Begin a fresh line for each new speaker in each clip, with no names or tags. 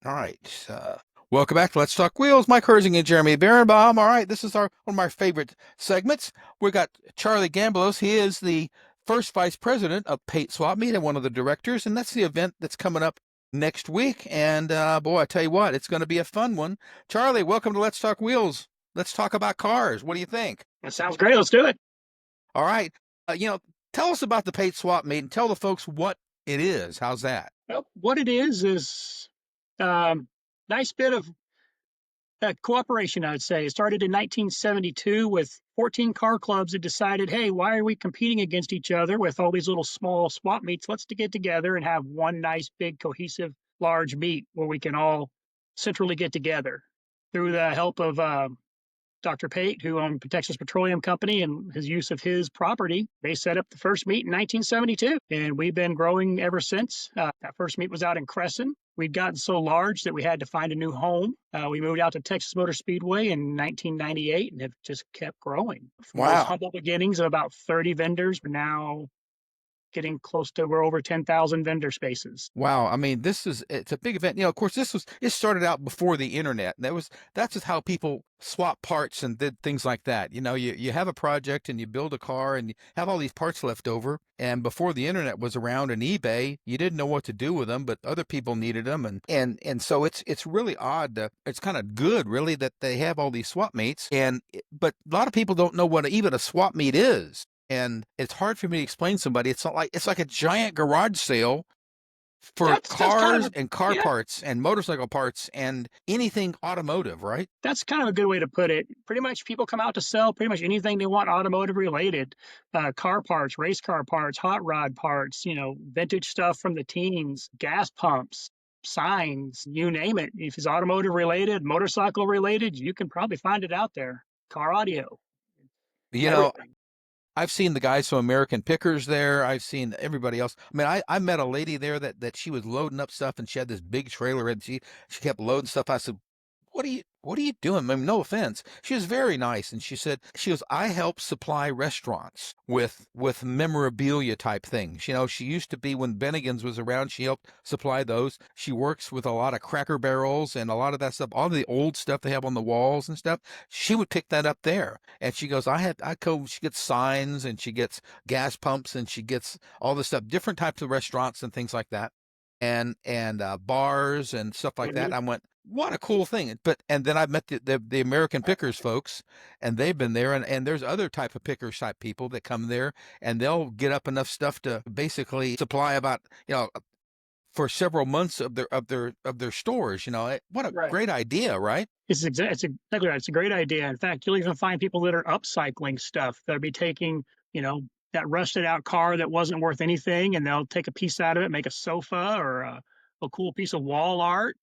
All right. Welcome back to Let's Talk Wheels. Mike Herzing and Jeremy Berenbaum. All right, this is one of my favorite segments. We got Charlie Gambulous. He is the first vice president of Pate Swap Meet and one of the directors, and that's the event that's coming up next week. And boy, I tell you what, it's going to be a fun one. Charlie, welcome to Let's Talk Wheels. Let's talk about cars. What do you think?
That sounds great. Let's do it.
All right. Uh, you know, Tell us about the Pate Swap Meet and tell the folks what it is. How's that?
Well, what it is nice bit of cooperation, I would say. It started in 1972 with 14 car clubs that decided, hey, why are we competing against each other with all these little small swap meets? Let's to get together and have one nice, big, cohesive, large meet where we can all centrally get together. Through the help of Dr. Pate, who owned Texas Petroleum Company, and his use of his property, they set up the first meet in 1972, and we've been growing ever since. That first meet was out in Crescent. We'd gotten so large that we had to find a new home. We moved out to Texas Motor Speedway in 1998 and have just kept growing. From those
Wow.
humble beginnings of about 30 vendors, we're now getting close to, we're over 10,000 vendor spaces.
Wow, I mean, it's a big event. Of course, it started out before the internet. That's just how people swap parts and did things like that. You have a project and you build a car and you have all these parts left over. And before the internet was around and eBay, you didn't know what to do with them, but other people needed them. And so it's really odd. It's kind of good, really, that they have all these swap meets. But a lot of people don't know what even a swap meet is. And it's hard for me to explain to somebody. It's like a giant garage sale for
That's kind
cars
of,
and car
yeah,
parts and motorcycle parts and anything automotive, right?
that's kind of a good way to put it. Pretty much people come out to sell pretty much anything they want automotive related, car parts, race car parts, hot rod parts, vintage stuff from the teens, gas pumps, signs, you name it. If it's automotive related, motorcycle related, you can probably find it out there. Car audio,
You know,
everything.
I've seen the guys from American Pickers there. I've seen everybody else. I mean, I met a lady there that she was loading up stuff and she had this big trailer and she kept loading stuff. I said, what are you doing? I mean, no offense. She was very nice, and she goes, I help supply restaurants with memorabilia type things. She used to be when Bennigan's was around. She helped supply those. She works with a lot of Cracker Barrels and a lot of that stuff, all the old stuff they have on the walls and stuff. She would pick that up there, and she goes, She gets signs and she gets gas pumps and she gets all this stuff, different types of restaurants and things like that and bars and stuff like that.
Mhm.
I went, what a cool thing. And then I've met the American Pickers folks, and they've been there, and there's other type of pickers type people that come there, and they'll get up enough stuff to basically supply about for several months of their stores. What a
Right.
great idea, right?
It's exactly right. It's a great idea. In fact, you'll even find people that are upcycling stuff. They'll be taking, you know, that rusted out car that wasn't worth anything, and they'll take a piece out of it, make a sofa or a cool piece of wall art,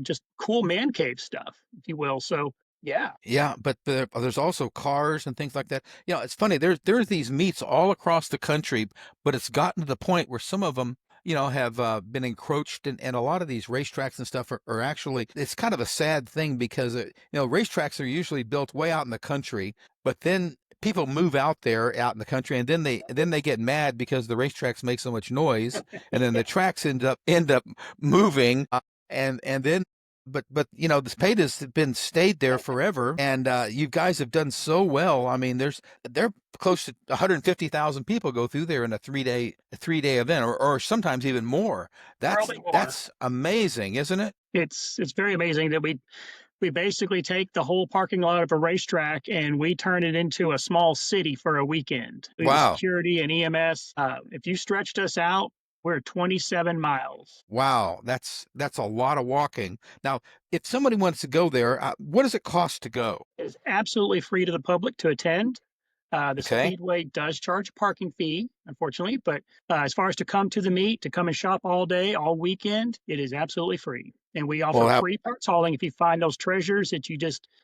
just cool man cave stuff, if you will. So, yeah.
Yeah, but there's also cars and things like that. It's funny. There's these meets all across the country, but it's gotten to the point where some of them, have been encroached, and a lot of these racetracks and stuff are actually. It's kind of a sad thing because racetracks are usually built way out in the country, but then people move out there out in the country, and then they get mad because the racetracks make so much noise, and then the tracks end up moving, and then but this Pate has been stayed there forever, and you guys have done so well. I mean, they're close to 150,000 people go through there in a three day event, or sometimes even more. That's
Probably more.
that's amazing, isn't it?
It's very amazing that we basically take the whole parking lot of a racetrack and we turn it into a small city for a weekend. The
Wow.
security and EMS, if you stretched us out, we're 27 miles.
Wow, that's a lot of walking. Now, if somebody wants to go there, what does it cost to go?
It's absolutely free to the public to attend. The
Okay.
Speedway does charge a parking fee, unfortunately, but as far as to come to the meet, to come and shop all day, all weekend, it is absolutely free. And we offer
Well,
free parts hauling. If you find those treasures that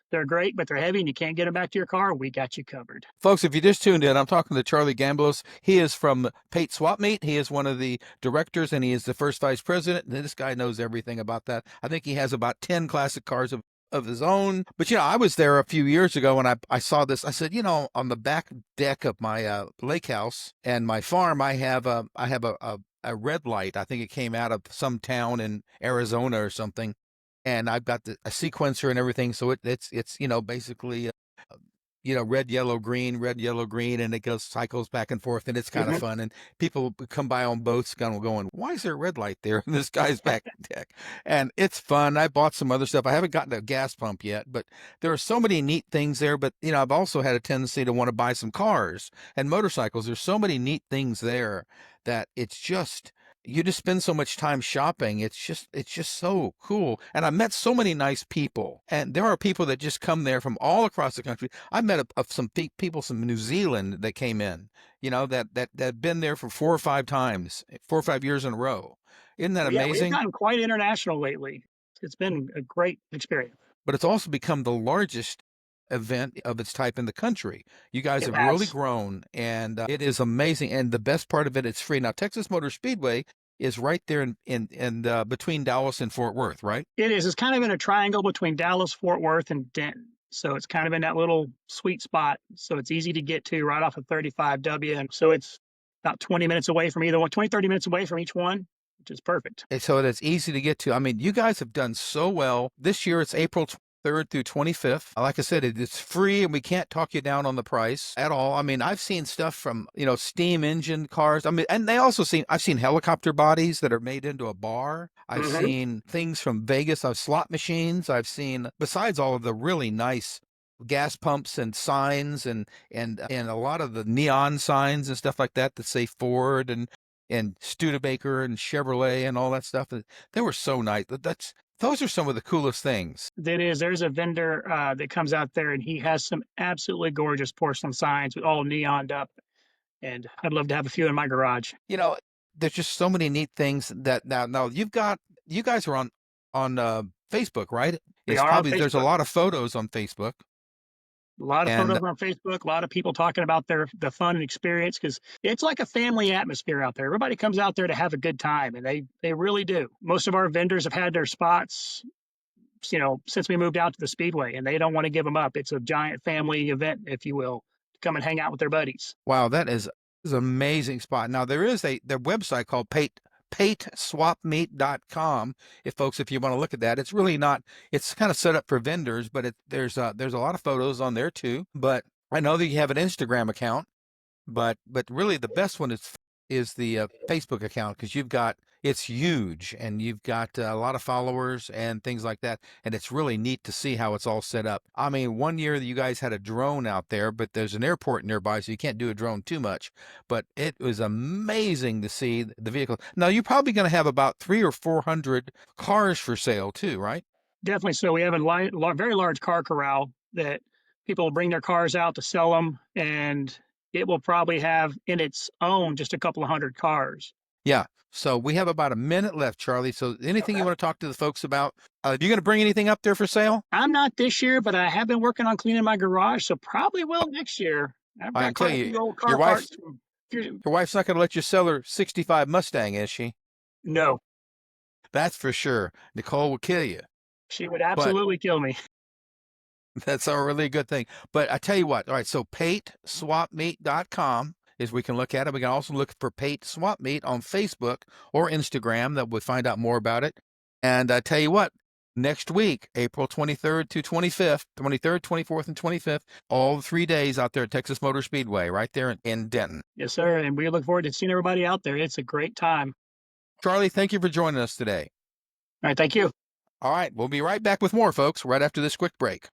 they're great, but they're heavy and you can't get them back to your car, we got you covered.
folks, if you just tuned in, I'm talking to Charlie Gamblos. He is from Pate Swap Meet. He is one of the directors, and he is the first vice president. And this guy knows everything about that. I think he has about 10 classic cars of his own. But I was there a few years ago, and I saw this. I said, on the back deck of my lake house and my farm, I have a red light. I think it came out of some town in Arizona or something. and I've got a sequencer and everything. So it's basically red, yellow, green, and it goes cycles back and forth, and it's kind of
Hmm.
fun. And people come by on boats going, why is there a red light there in this guy's back deck? And it's fun. I bought some other stuff. I haven't gotten a gas pump yet, but there are so many neat things there. But I've also had a tendency to want to buy some cars and motorcycles. There's so many neat things there that it's just you just spend so much time shopping. It's just so cool. And I met so many nice people. And there are people that just come there from all across the country. I met some people from New Zealand that came in, that been there for 4 or 5 times, 4 or 5 years in a row. Isn't that
Yeah, we've
amazing?
gotten quite international lately. It's been a great experience.
But it's also become the largest event of its type in the country. You guys
It
have really
has.
grown, and it is amazing. And the best part of it, it's free. Now, Texas Motor Speedway is right there in between Dallas and Fort Worth, right?
It is. It's kind of in a triangle between Dallas, Fort Worth, and Denton. So it's kind of in that little sweet spot. So it's easy to get to right off of 35W. And so it's about 20 minutes away from either one, 20, 30 minutes away from each one, which is perfect.
And so it's easy to get to. I mean, you guys have done so well. This year it's April 3rd through 25th. Like I said, it's free and we can't talk you down on the price at all. I mean, I've seen stuff from, steam engine cars. I mean, and I've seen helicopter bodies that are made into a bar. I've
Hmm.
seen things from Vegas. I've slot machines. I've seen, besides all of the really nice gas pumps and signs and a lot of the neon signs and stuff like that say Ford and Studebaker and Chevrolet and all that stuff. They were so nice. Those are some of the coolest things.
That is, there's a vendor that comes out there and he has some absolutely gorgeous porcelain signs with all neoned up. And I'd love to have a few in my garage.
You know, there's just so many neat things that now you guys are on Facebook, right?
We
It's
are on
probably there's a
Facebook.
lot of photos on Facebook.
A lot of
And
photos on Facebook, a lot of people talking about the fun and experience because it's like a family atmosphere out there. Everybody comes out there to have a good time, and they really do. Most of our vendors have had their spots, since we moved out to the Speedway, and they don't want to give them up. It's a giant family event, if you will, to come and hang out with their buddies.
wow, that is an amazing spot. Now there is their website called pateswapmeet.com. If you want to look at that, it's really not, it's kind of set up for vendors, but there's a lot of photos on there too. But I know that you have an Instagram account, but really the best one is the Facebook account because it's huge and you've got a lot of followers and things like that, and it's really neat to see how it's all set up. I mean, one year that you guys had a drone out there, but there's an airport nearby, so you can't do a drone too much. But it was amazing to see the vehicle. Now you're probably going to have about 300 or 400 cars for sale too, right?
Definitely. So we have a very large car corral that people will bring their cars out to sell them, and it will probably have in its own just a couple of hundred cars.
Yeah. So we have about a minute left, Charlie. So anything you
Okay.
want to talk to the folks about? Are you going to bring anything up there for sale?
I'm not this year, but I have been working on cleaning my garage, so probably will next year. I've
I
got
can tell
quite a
you,
few old
your
car
wife
parts
your wife's not going to let you sell her '65 Mustang, is she?
no,
That's for sure. Nicole will kill you.
she would
But
absolutely kill me.
that's a really good thing. But I tell you what, all right, so pateswapmeet.com is we can look at it. We can also look for Pate Swap Meet on Facebook or Instagram that we'll find out more about it. And I tell you what, next week, April 23rd to 25th, 23rd, 24th, and 25th, all 3 days out there at Texas Motor Speedway, right there in Denton.
Yes, sir. And we look forward to seeing everybody out there. It's a great time.
Charlie, thank you for joining us today.
All right. Thank you.
All right, we'll be right back with more, folks, right after this quick break.